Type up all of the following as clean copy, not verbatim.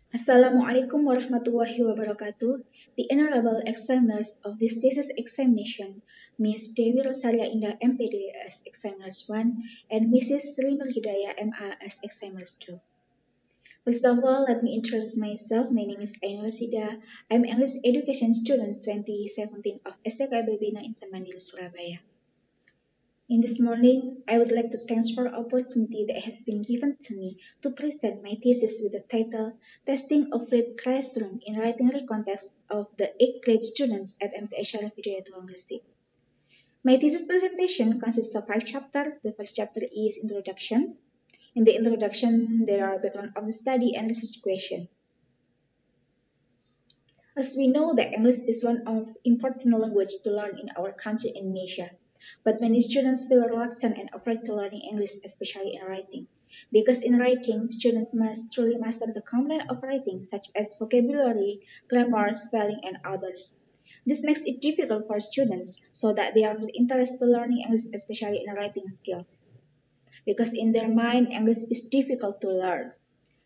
Assalamualaikum warahmatullahi wabarakatuh. The honorable examiners of this thesis examination, Ms. Dewi Rosalia Indah MPD as examiners 1 and Mrs. Sri Nur Hidayah MA as examiners 2. First of all, let me introduce myself. My name is Ainul Sida. I'm English Education Student 2017 of STKIP-BIM in Mandiri, Surabaya. In this morning, I would like to thank for the opportunity that has been given to me to present my thesis with the title Testing of Flipped Classroom in Writing Context of the 8th grade students at MTS Syarif Hidayatullah University. My thesis presentation consists of 5 chapters. The first chapter is Introduction. In the introduction, there are background of the study and research question. As we know that English is one of important language to learn in our country, Indonesia. But many students feel reluctant and afraid to learning English, especially in writing. Because in writing, students must truly master the component of writing, such as vocabulary, grammar, spelling, and others. This makes it difficult for students so that they are interested in learning English, especially in writing skills. Because in their mind, English is difficult to learn.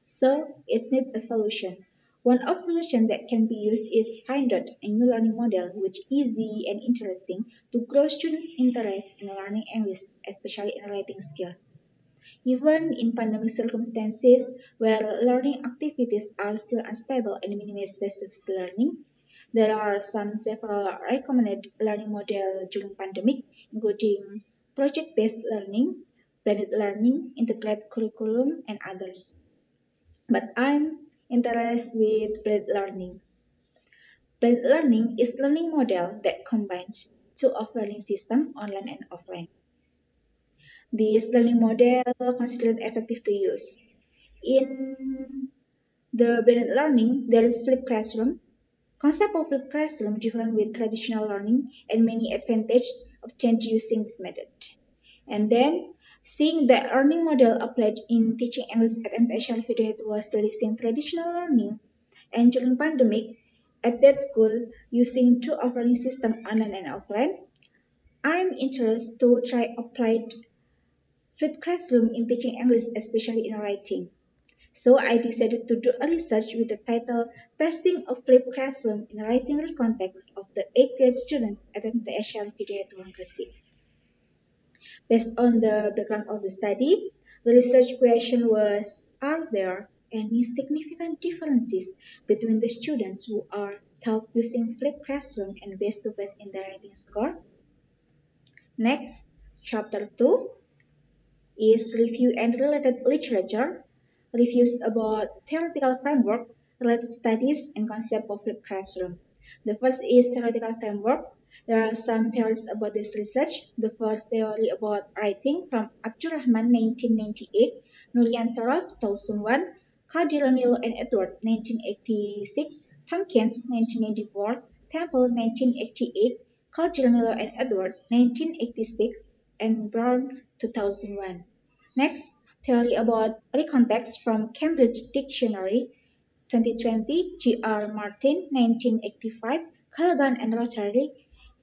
So it needs a solution. One of solution that can be used is find out a new learning model which is easy and interesting to grow students' interest in learning English, especially in writing skills. Even in pandemic circumstances where learning activities are still unstable and minimize face-to-face learning, there are some several recommended learning models during pandemic, including project-based learning, blended learning, integrated curriculum, and others. But I'm interested with blended learning. Blended learning is learning model that combines two of learning system, online and offline. This learning model considered effective to use. In the blended learning, there is flipped classroom. Concept of flipped classroom different with traditional learning and many advantages obtained using this method. And then, seeing the learning model applied in teaching English at MTS Syarif Hidayat was still using traditional learning, and during pandemic, at that school, using two offering system online and offline, I'm interested to try applied flipped classroom in teaching English, especially in writing. So I decided to do a research with the title Testing of Flipped Classroom in Writing Context of the 8th grade students at MTS Syarif Hidayat University. Based on the background of the study, the research question was, are there any significant differences between the students who are taught using flipped classroom and face-to-face in the writing score? Next, chapter 2 is review and related literature, reviews about theoretical framework, related studies, and concept of flipped classroom. The first is theoretical framework. There are some theories about this research. The first theory about writing from Abdurrahman 1998, Nuriantara 2001, Calderonillo and Edward 1986, Tompkins 1994, Temple 1988, Calderonillo and Edward 1986, and Brown 2001. Next, theory about recontext from Cambridge Dictionary 2020, G.R. Martin 1985, Callaghan and Rotary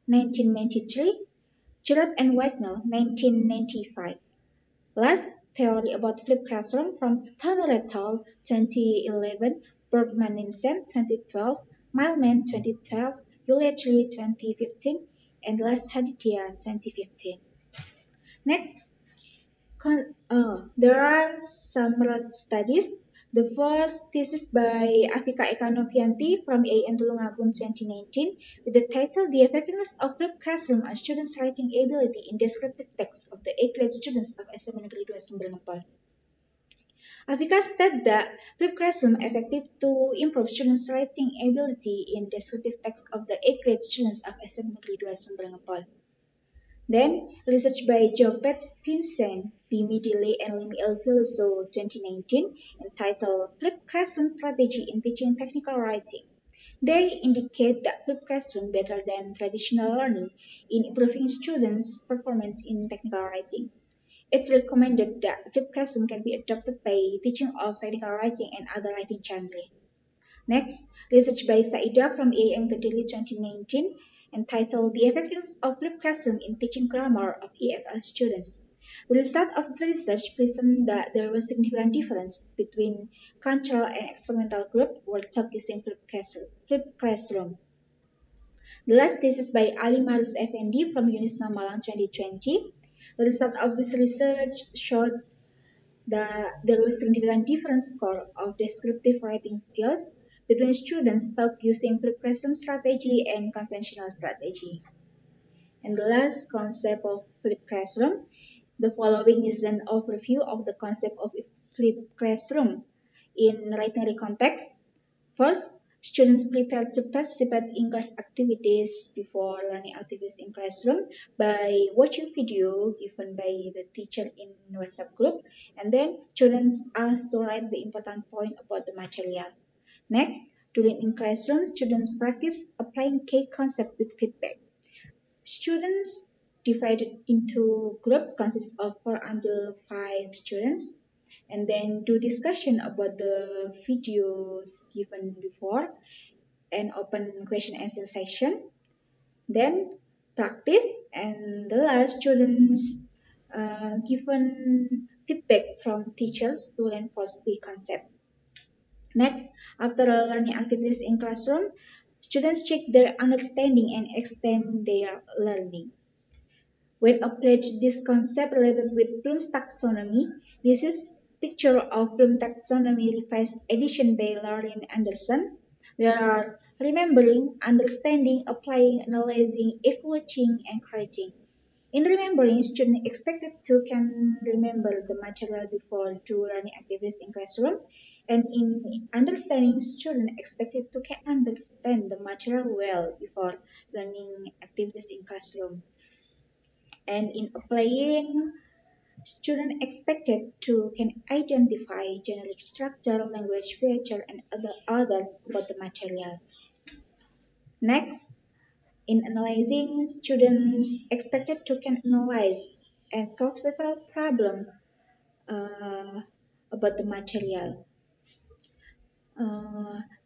1993, Gillett and Wagnall 1995. Last, theory about flipped classroom from Tanner et al. 2011, Bergman and Sam 2012, Milman 2012, Yuletri 2015, and last Hadithia 2015. Next, there are some related studies. The first thesis by Afika Ekanovianti from AN Tulungagung 2019 with the title The Effectiveness of Flipped Classroom on Students' Writing Ability in Descriptive Text of the 8th grade students of SMA Negeri 2 Sumber Ngepol. Afika said that flipped classroom effective to improve students' writing ability in descriptive text of the 8th grade students of SMA Negeri 2 Sumber Ngepol. Then, research by Jopet Vincent, B. Midile, and Limi L. Filoso 2019, entitled Flipped Classroom Strategy in Teaching Technical Writing. They indicate that flipped classroom better than traditional learning in improving students' performance in technical writing. It's recommended that flipped classroom can be adopted by teaching of technical writing and other writing genre. Next, research by Saida from AN Kediri 2019 entitled The Effectiveness of Flipped Classroom in Teaching Grammar of EFL Students. The result of this research presented that there was significant difference between control and experimental group were taught using flipped classroom. The last thesis by Ali Marus Effendi from Unisma Malang 2020. The result of this research showed that there was significant difference score of descriptive writing skills between students taught using flipped classroom strategy and conventional strategy. And the last concept of flipped classroom. The following is an overview of the concept of flipped classroom in writing context. First, students prepare to participate in class activities before learning activities in classroom by watching video given by the teacher in WhatsApp group, and then students asked to write the important point about the material. Next, during in classroom, students practice applying key concept with feedback. Students divided into groups consist of 4 until 5 students and then do discussion about the videos given before and open question answer section. Then practice and the last students given feedback from teachers to reinforce the concept. Next, after learning activities in classroom, students check their understanding and extend their learning. When applied this concept related with Bloom's taxonomy, this is picture of Bloom's taxonomy revised edition by Lauren Anderson. There are remembering, understanding, applying, analyzing, evaluating, and creating. In remembering, students expected to can remember the material before do learning activities in classroom. And in understanding, students expected to can understand the material well before learning activities in classroom. And in applying, students expected to can identify generic structure, language feature, and others about the material. Next, in analyzing, students expected to can analyze and solve several problems uh, about the material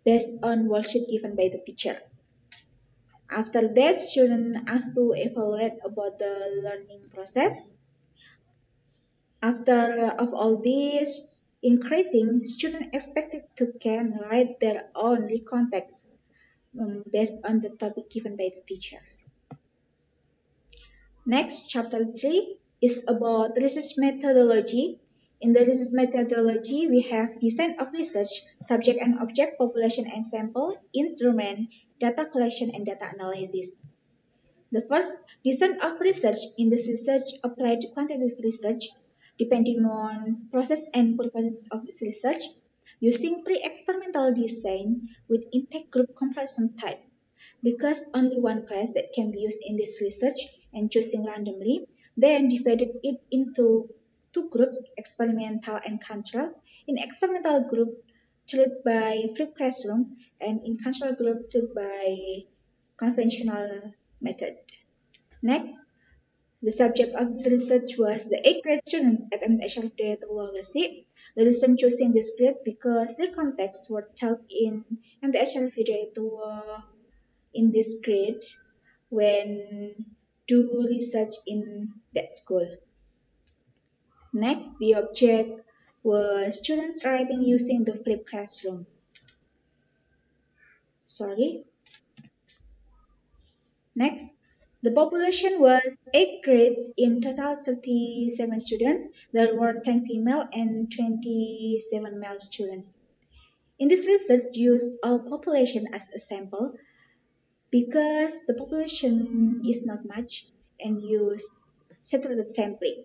based on worksheet given by the teacher. After that, students asked to evaluate about the learning process. After of all this, in creating, students expected to can write their own context based on the topic given by the teacher. Next, chapter 3 is about research methodology. In the research methodology, we have design of research, subject and object, population and sample, instrument, data collection, and data analysis. The first, design of research. In this research, applied quantitative research, depending on process and purposes of this research, using pre-experimental design with impact group comparison type. Because only one class that can be used in this research and choosing randomly, then divided it into two groups, experimental and control. In experimental group, treated by flipped classroom, and in control group, treated by conventional method. Next, the subject of this research was the 8th grade students at MTH University. The reason choosing this grade because their contexts were taught in MTH in this grade when do research in that school. Next, the object was students writing using the flipped classroom. Sorry. Next, the population was 8 grades in total 37 students. There were 10 female and 27 male students. In this research, used all population as a sample because the population is not much and used saturated sampling.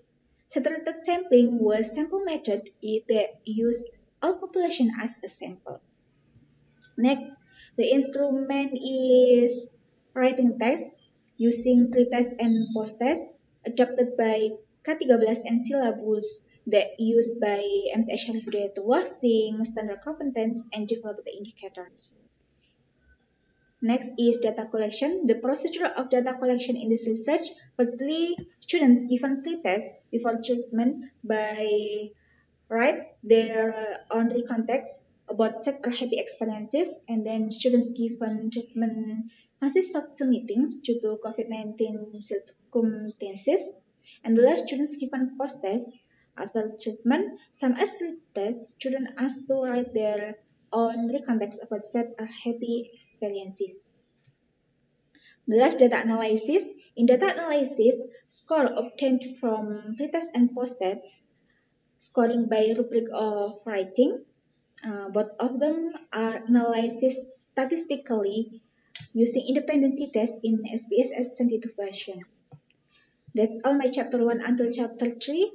Saturated sampling was sample method that used all population as a sample. Next, the instrument is writing text using pre-test and post-test adopted by K13 and syllabus that used by MTH Hidayat Wasing, standard competence, and develop the indicators. Next is data collection. The procedure of data collection in this research, firstly, students given pre-test before treatment by write their own context about sad or happy experiences, and then students given treatment consists of two meetings due to COVID-19 circumstances, And the last students given post-test. After treatment, some aspirate test, students asked to write their own context about sad or happy experiences. The last data analysis. In data analysis, score obtained from pretest and post-test, scoring by rubric of writing. Both of them are analyzed statistically using independent t-test in SPSS 22 version. That's all my chapter 1 until chapter 3.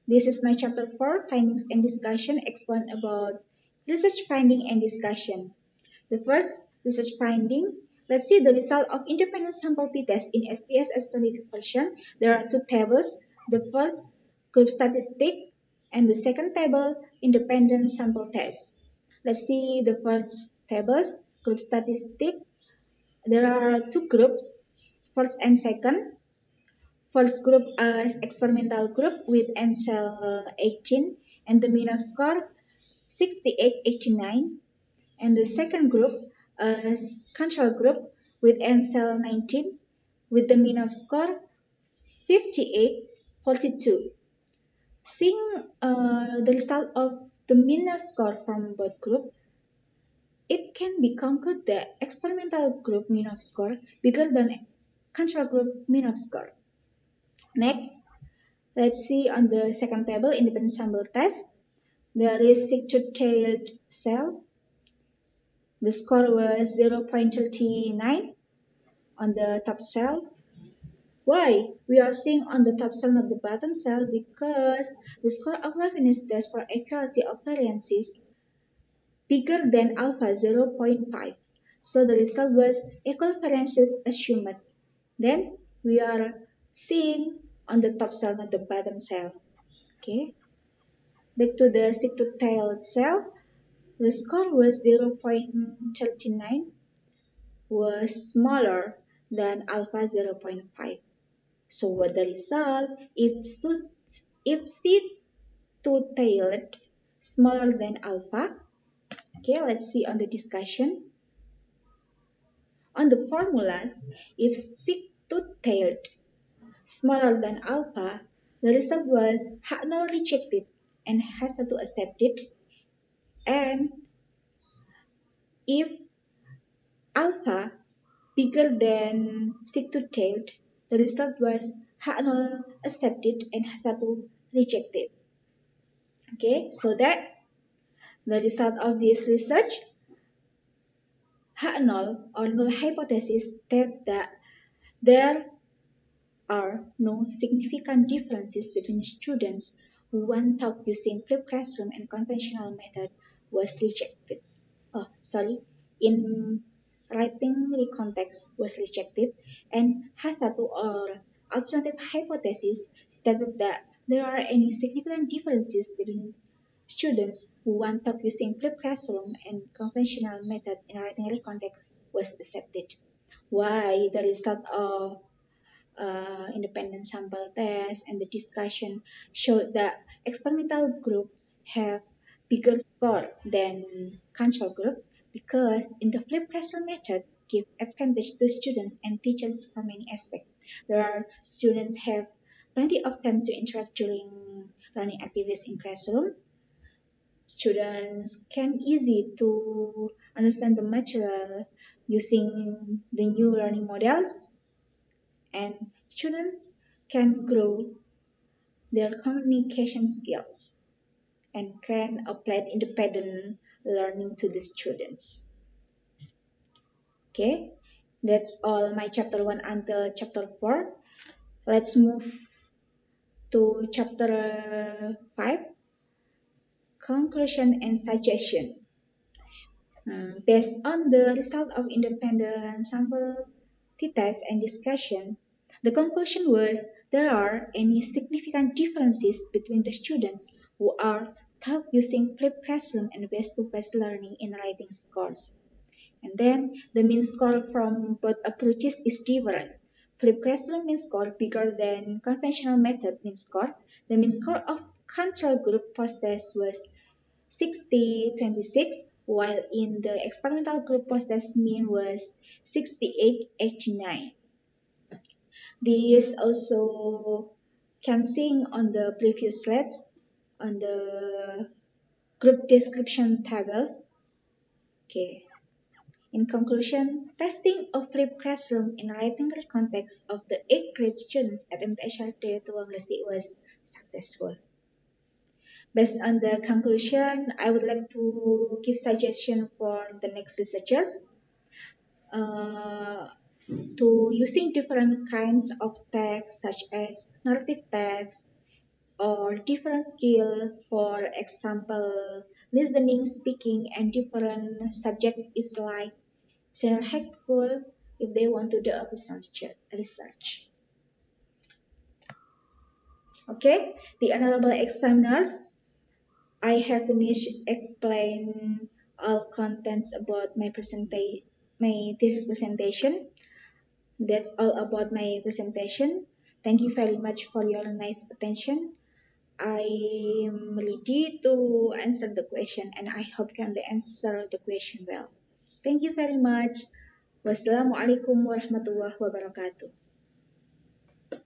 This is my chapter 4, findings and discussion, explain about research finding and discussion. The first research finding, let's see the result of independent sample t-test in SPSS 22 version. There are two tables. The first, group statistic, and the second table, independent sample test. Let's see the first tables, group statistic. There are two groups, first and second. First group is experimental group with N cell 18 and the mean of score 6889. And the second group is control group with N cell 19 with the mean of score 5842. Seeing the result of the mean of score from both groups, it can be concluded that experimental group mean of score bigger than control group mean of score. Next, let's see on the second table, independent sample test. There is stick-to-tailed cell. The score was 0.39 on the top cell. Why? We are seeing on the top cell, not the bottom cell, because the score of Leibniz test for accuracy of variances bigger than alpha 0.5. So the result was equal variances assumed. Then we are seeing on the top cell, not the bottom cell. Okay. Back to the stick-to-tailed cell, the score was 0.39, was smaller than alpha 0.5. So what the result? If stick-to-tailed smaller than alpha, okay, let's see on the discussion. On the formulas, if stick-to-tailed smaller than alpha, the result was H0 rejected and H1 accepted. And if alpha bigger than stick-to-tailed, the result was H0 accepted and H1 rejected. Okay, so that the result of this research, H0 or null hypothesis state that there are no significant differences between students who one taught using flipped classroom and conventional method was rejected. Oh, sorry, in writing context was rejected, and H1 or alternative hypothesis stated that there are any significant differences between students who one taught using flipped classroom and conventional method in writing context was accepted. Why the result of independent sample test and the discussion showed that experimental group have bigger score than control group because in the flipped classroom method give advantage to students and teachers for many aspects. There are students have plenty of time to interact during learning activities in classroom. Students can easy to understand the material using the new learning models, and students can grow their communication skills and can apply independent learning to the students. Okay, that's all my chapter 1 until chapter 4. Let's move to chapter 5, conclusion and suggestion. Based on the result of independent sample t-test and discussion, the conclusion was there are any significant differences between the students who are taught using flipped classroom and face-to-face learning in writing scores. And then the mean score from both approaches is different. Flipped classroom mean score bigger than conventional method mean score. The mean score of control group post-test was 6026, while in the experimental group post-test mean was 6889. This also can see on the previous slides on the group description tables. Okay. In conclusion, testing of flipped classroom in writing context of the 8th grade students at MTS was successful. Based on the conclusion, I would like to give suggestion for the next researchers uh, to using different kinds of text such as narrative text or different skill. For example, listening, speaking, and different subjects is like senior high school if they want to do a research. Okay, the honorable examiners, I have finished explain all contents about my thesis presentation. That's all about my presentation. Thank you very much for your nice attention. I am ready to answer the question and I hope can answer the question well. Thank you very much. Wassalamualaikum warahmatullahi wabarakatuh.